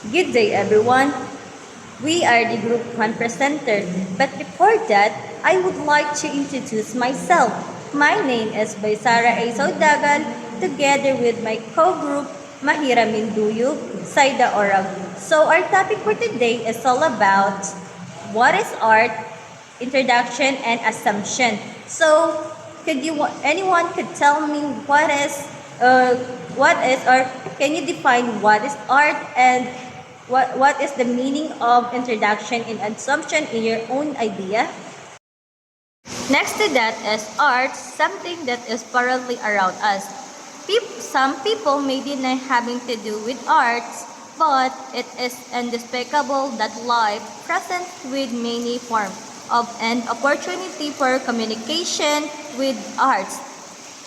Good day, everyone. We are the Group 1 presenter, but before that, I would like to introduce myself. My name is Baysara A. Saudagal, together with my co-group, Mahira Minduyo, Saida Orag. So our topic for today is all about what is art, introduction, and assumption. So, anyone could tell me or can you define what is art and what is the meaning of introduction and assumption in your own idea? Next to that is art, something that is currently around us. Some people may deny having to do with arts, but it is indispensable that life presents with many forms of an opportunity for communication with arts.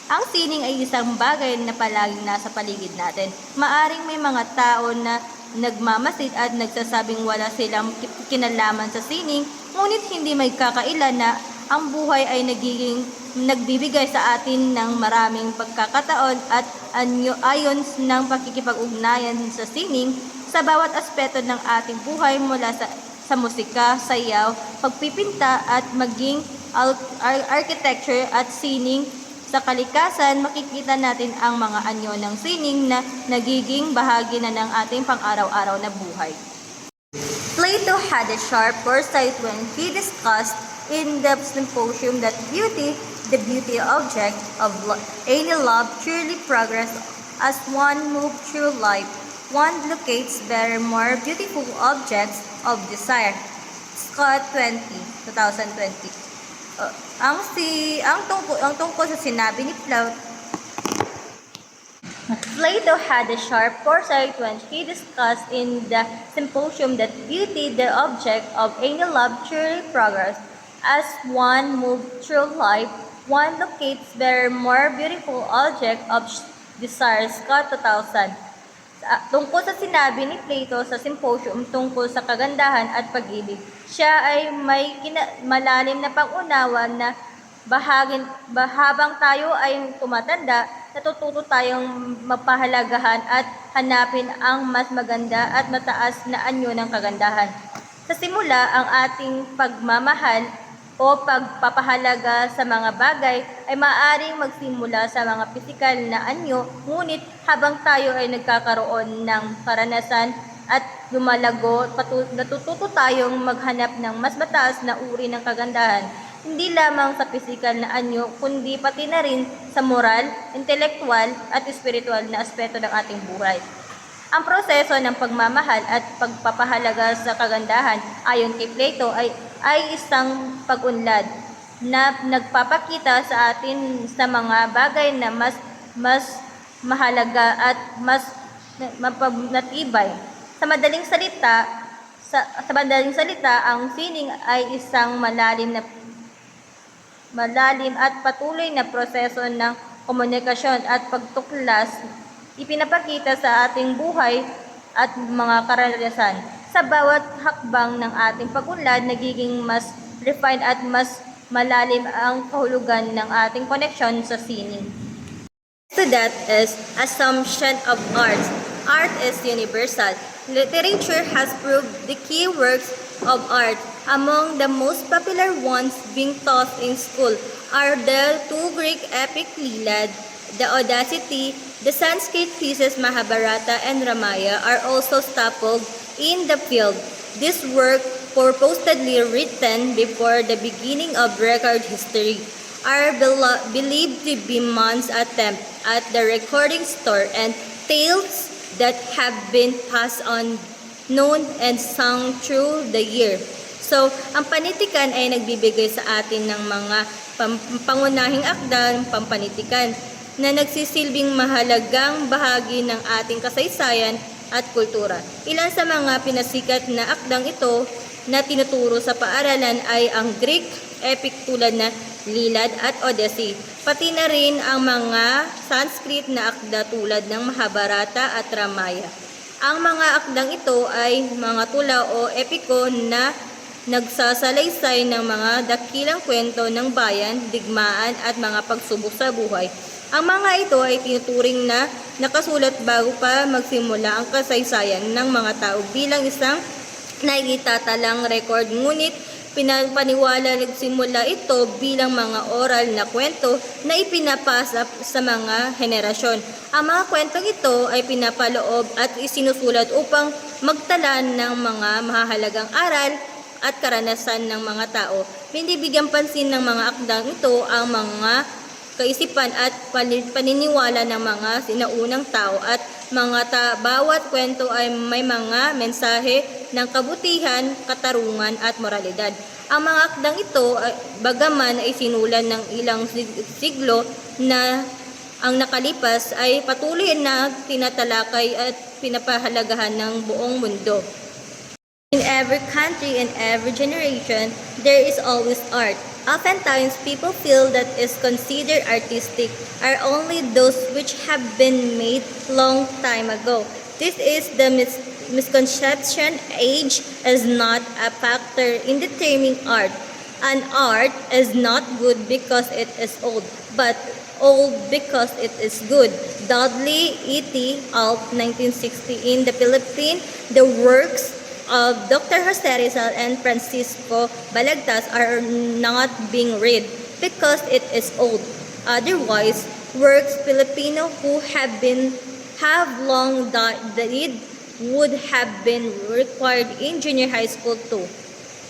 Ang sining ay isang bagay na palaging nasa paligid natin. Maaring may mga tao na nagmamasid at nagsasabing wala silang kinalaman sa sining, ngunit hindi may kakailan na ang buhay ay nagbibigay sa atin ng maraming pagkakataon at ayon ng pakikipag-ugnayan sa sining sa bawat aspeto ng ating buhay mula sa musika, sayaw, pagpipinta at maging architecture at sining. Sa kalikasan, makikita natin ang mga anyo ng sining na nagiging bahagi na ng ating pang-araw-araw na buhay. Plato had a sharp foresight when he discussed in the symposium that the beauty object of any love, truly progress as one moves through life. One locates better, more beautiful objects of desire. Scott 2020. Ang tungkol sa sinabi ni Plato had a sharp foresight when he discussed in the symposium that beauty, the object of any love, truly progress. As one moves through life, one locates better, more beautiful object of desire. Scott 2000. Tungkol sa sinabi ni Plato sa symposium tungkol sa kagandahan at pag-ibig, siya ay may malalim na pag-unawa na habang tayo ay tumatanda, natututo tayong mapahalagahan at hanapin ang mas maganda at mataas na anyo ng kagandahan. Sa simula, ang ating pagmamahal o pagpapahalaga sa mga bagay ay maaaring magsimula sa mga pisikal na anyo, ngunit habang tayo ay nagkakaroon ng karanasan at lumalago, natututo tayong maghanap ng mas mataas na uri ng kagandahan, hindi lamang sa pisikal na anyo, kundi pati na rin sa moral, intelektual at espiritual na aspeto ng ating buhay. Ang proseso ng pagmamahal at pagpapahalaga sa kagandahan ayon kay Plato ay isang pag-unlad na nagpapakita sa atin sa mga bagay na mas mahalaga at mas natibay. Sa madaling salita, ang sining ay isang malalim at patuloy na proseso ng komunikasyon at pagtuklas ipinapakita sa ating buhay at mga karanasan. Sa bawat hakbang ng ating pag-unlad, nagiging mas refined at mas malalim ang kahulugan ng ating koneksyon sa sining. So that is assumption of art. Art is universal. Literature has proved the key works of art. Among the most popular ones being taught in school are the two Greek epic Iliad, the Odyssey, the Sanskrit pieces Mahabharata and Ramayana are also stapled in the field. This work, purportedly written before the beginning of record history, are believed to be man's attempt at the recording story and tales that have been passed on, known and sung through the year. So, ang panitikan ay nagbibigay sa atin ng mga pangunahing akda ng pampanitikan na nagsisilbing mahalagang bahagi ng ating kasaysayan at kultura. Ilan sa mga pinasikat na akdang ito na tinuturo sa paaralan ay ang Greek epic tulad na Iliad at Odyssey, pati na rin ang mga Sanskrit na akda tulad ng Mahabharata at Ramayana. Ang mga akdang ito ay mga tula o epiko na nagsasalaysay ng mga dakilang kwento ng bayan, digmaan at mga pagsubok sa buhay. Ang mga ito ay tinuturing na nakasulat bago pa magsimula ang kasaysayan ng mga tao bilang isang naitatalang record, ngunit pinapaniwala nagsimula ito bilang mga oral na kwento na ipinapasa sa mga henerasyon. Ang mga kwentong ito ay pinapaloob at isinusulat upang magtala ng mga mahahalagang aral at karanasan ng mga tao. Binibigyan pansin ng mga akdang ito ang mga kaisipan at paniniwala ng mga sinaunang tao at bawat kwento ay may mga mensahe ng kabutihan, katarungan at moralidad. Ang mga akdang ito, bagaman ay sinulan ng ilang siglo na ang nakalipas, ay patuloy na tinatalakay at pinapahalagahan ng buong mundo. In every country and every generation, there is always art. Oftentimes, people feel that is considered artistic are only those which have been made long time ago. This is the misconception. Age is not a factor in determining art. An art is not good because it is old, but old because it is good. Dudley et al. 1960 in the Philippines, the works of Dr. Jose Rizal and Francisco Balagtas are not being read because it is old. Otherwise, works Filipino who have long died would have been required in junior high school too.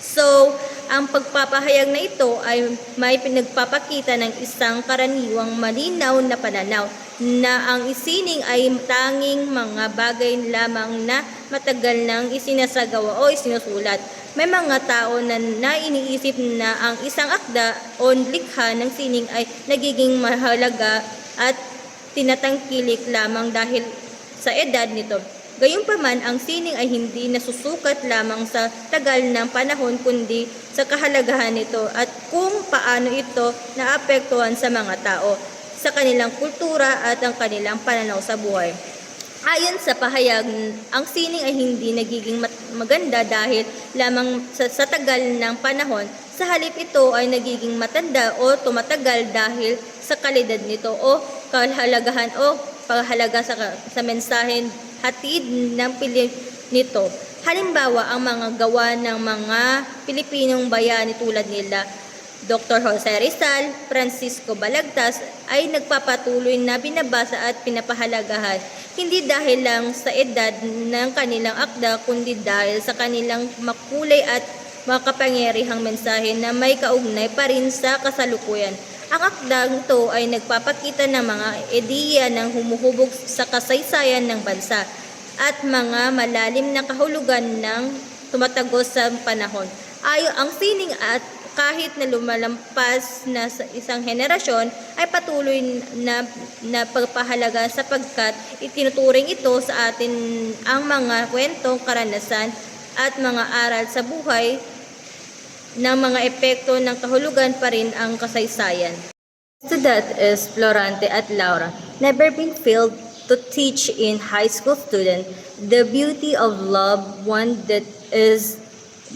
So, ang pagpapahayag na ito ay may pinagpapakita ng isang karaniwang malinaw na pananaw na ang isining ay tanging mga bagay lamang na matagal nang isinasagawa o isinusulat. May mga tao na iniisip na ang isang akda o likha ng sining ay nagiging mahalaga at tinatangkilik lamang dahil sa edad nito. Gayunpaman, ang sining ay hindi nasusukat lamang sa tagal ng panahon kundi sa kahalagahan nito at kung paano ito naapektuhan sa mga tao, sa kanilang kultura at ang kanilang pananaw sa buhay. Ayon sa pahayag, ang sining ay hindi nagiging maganda dahil lamang sa tagal ng panahon, sa halip ito ay nagiging matanda o tumatagal dahil sa kalidad nito o kahalagahan o paghalaga sa mensahe hatid ng nito. Halimbawa, ang mga gawa ng mga Pilipinong bayani tulad nila Dr. Jose Rizal, Francisco Balagtas ay nagpapatuloy na binabasa at pinapahalagahan, hindi dahil lang sa edad ng kanilang akda kundi dahil sa kanilang makulay at makapangyarihang mensahe na may kaugnay pa rin sa kasalukuyan. Ang akdang ito ay nagpapakita ng mga ideya ng humuhubog sa kasaysayan ng bansa at mga malalim na kahulugan ng tumatagos sa panahon. Ang sining at kahit na lumalampas na sa isang henerasyon ay patuloy na pagpahalaga sapagkat itinuturing ito sa atin ang mga kwentong karanasan at mga aral sa buhay ng mga epekto ng kahulugan pa rin ang kasaysayan. So that is Florante at Laura. Never been failed to teach in high school student the beauty of love, one that is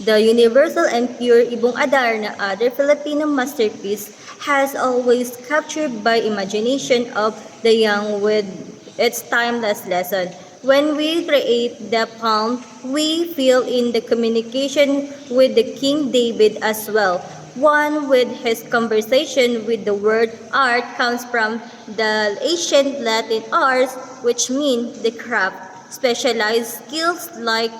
the universal and pure Ibong Adar na other Filipino masterpiece has always captured by imagination of the young with its timeless lesson. When we create the poem, we feel in the communication with the King David as well. One with his conversation with the word art comes from the ancient Latin ars, which mean the craft, specialized skills like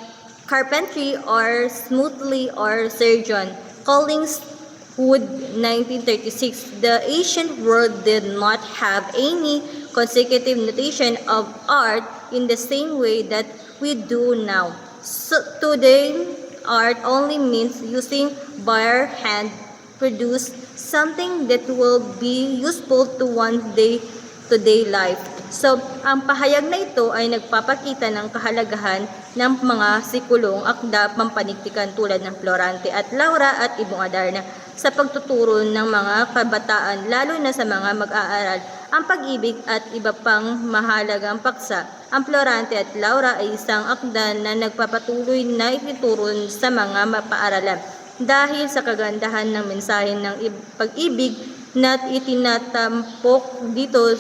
carpentry or smoothly or surgeon. Collingwood, 1936. The ancient world did not have any consecutive notation of art in the same way that we do now. So today, art only means using bare hand produce something that will be useful to one's day-to-day life. So, ang pahayag na ito ay nagpapakita ng kahalagahan ng mga sikulong akda pampanigtikan tulad ng Florante at Laura at Ibong Adarna sa pagtuturo ng mga kabataan lalo na sa mga mag-aaral ang pag-ibig at iba pang mahalagang paksa. Ang Florante at Laura ay isang akda na nagpapatuloy na ituturo sa mga mapaaralan dahil sa kagandahan ng mensahe ng pag-ibig na itinatampok dito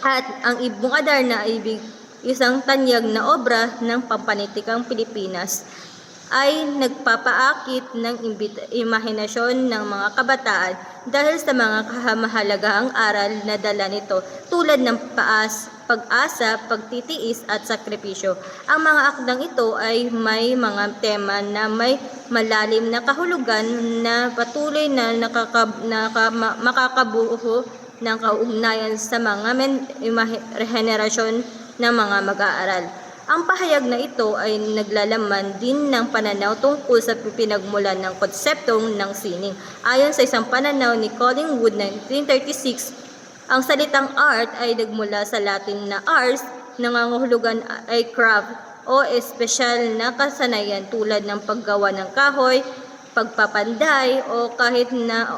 At ang Ibong Adarna ay isang tanyag na obra ng pampanitikang Pilipinas ay nagpapaakit ng imahinasyon ng mga kabataan dahil sa mga kahamahalagang aral na dala nito tulad ng pag-asa, pagtitiis at sakripisyo. Ang mga akdang ito ay may mga tema na may malalim na kahulugan na patuloy na makakabuo ng kaugnayan sa mga rehenerasyon ng mga mag-aaral. Ang pahayag na ito ay naglalaman din ng pananaw tungkol sa pinagmulan ng konseptong ng sining. Ayon sa isang pananaw ni Collingwood 1936, ang salitang art ay nagmula sa Latin na ars, nangangahulugan ay craft o espesyal na kasanayan tulad ng paggawa ng kahoy, pagpapanday o kahit na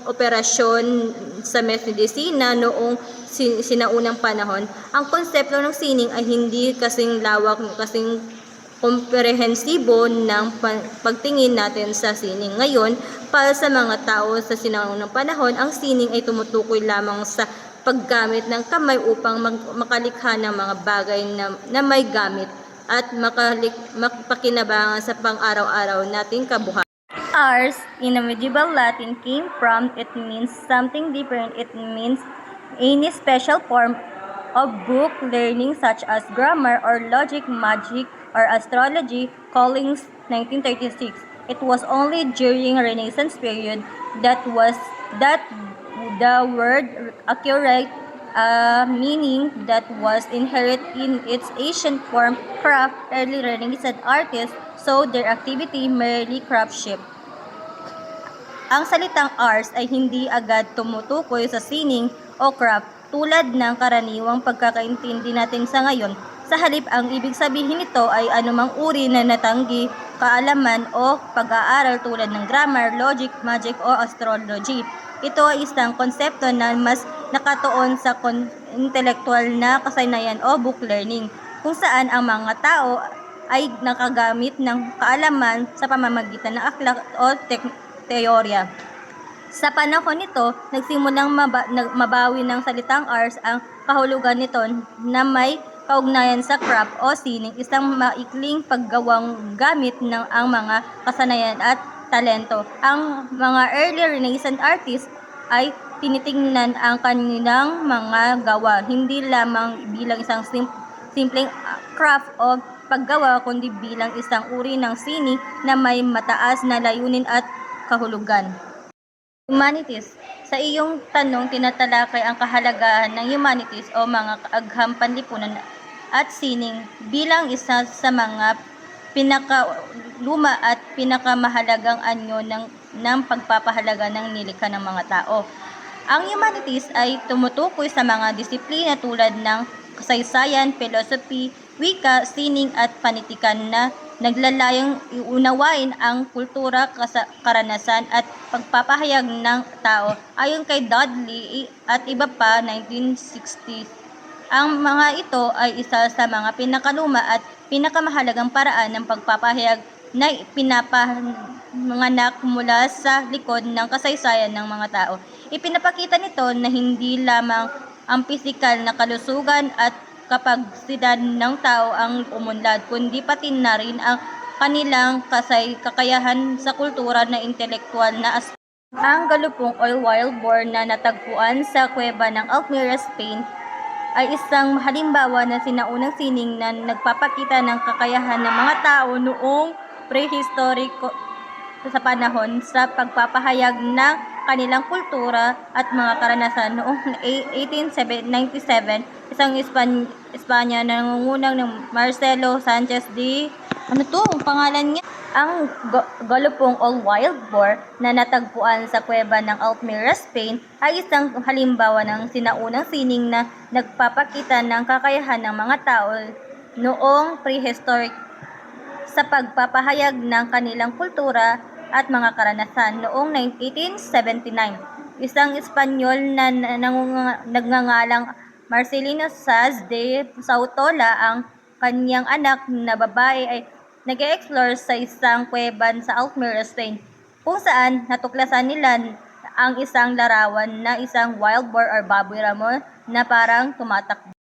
operasyon sa medisina noong sinaunang panahon. Ang konsepto ng sining ay hindi kasing lawak, kasing komprehensibo ng pagtingin natin sa sining. Ngayon, para sa mga tao sa sinaunang panahon, ang sining ay tumutukoy lamang sa paggamit ng kamay upang makalikha ng mga bagay na may gamit at mapakinabangan sa pang-araw-araw nating kabuhayan. Ars, in the medieval Latin, came from, it means something different. It means any special form of book learning such as grammar or logic, magic, or astrology. Collins, 1936. It was only during Renaissance period that the word accurate meaning that was inherent in its ancient form, craft. Early Renaissance artists saw their activity merely craftsmanship. Ang salitang ars ay hindi agad tumutukoy sa sining o craft tulad ng karaniwang pagkakaintindi natin sa ngayon. Sa halip, ang ibig sabihin nito ay anumang uri na natanggi, kaalaman o pag-aaral tulad ng grammar, logic, magic o astrology. Ito ay isang konsepto na mas nakatuon sa intellectual na kasanayan o book learning, kung saan ang mga tao ay nakagamit ng kaalaman sa pamamagitan ng aklat o teorya. Sa panahon nito, nagsimulang mabawi ng salitang ars ang kahulugan nito na may kaugnayan sa craft o sining, isang maikling paggawang gamit ng ang mga kasanayan at talento. Ang mga early Renaissance artists ay tinitingnan ang kanilang mga gawa hindi lamang bilang isang simpleng craft o paggawa, kundi bilang isang uri ng sining na may mataas na layunin at kahulugan. Humanities. Sa iyong tanong, tinatalakay ang kahalagahan ng humanities o mga kaagham panlipunan at sining bilang isa sa mga pinakaluma at pinakamahalagang anyo ng pagpapahalaga ng nilikha ng mga tao. Ang humanities ay tumutukoy sa mga disiplina tulad ng kasaysayan, philosophy, wika, sining at panitikan na naglalayong iunawain ang kultura, karanasan at pagpapahayag ng tao. Ayon kay Dudley at iba pa, 1960s, ang mga ito ay isa sa mga pinakaluma at pinakamahalagang paraan ng pagpapahayag na pinapanganak mula sa likod ng kasaysayan ng mga tao. Ipinapakita nito na hindi lamang ang pisikal na kalusugan at kapasidad ng tao ang umunlad, kundi pati na rin ang kanilang kakayahan sa kultura na intelektual na aspect. Ang galupong o wild boar na natagpuan sa kuweba ng Altamira, Spain ay isang halimbawa ng sinaunang sining na nagpapakita ng kakayahan ng mga tao noong prehistoric sa panahon sa pagpapahayag ng kanilang kultura at mga karanasan. Noong 1897, isang Espanya na nangungunang ng Marcelo Sanchez de pangalan niya? Ang galupong o wild boar na natagpuan sa kuweba ng Altamira, Spain ay isang halimbawa ng sinaunang sining na nagpapakita ng kakayahan ng mga tao noong prehistoric sa pagpapahayag ng kanilang kultura at mga karanasan. Noong 1879, isang Espanyol na nagngangalang Marcelino Saz de Sautola ang kanyang anak na babae ay nag-e-explore sa isang kuweba sa Altamira, Spain, kung saan natuklasan nila ang isang larawan na isang wild boar or baboy ramo na parang tumatakbo.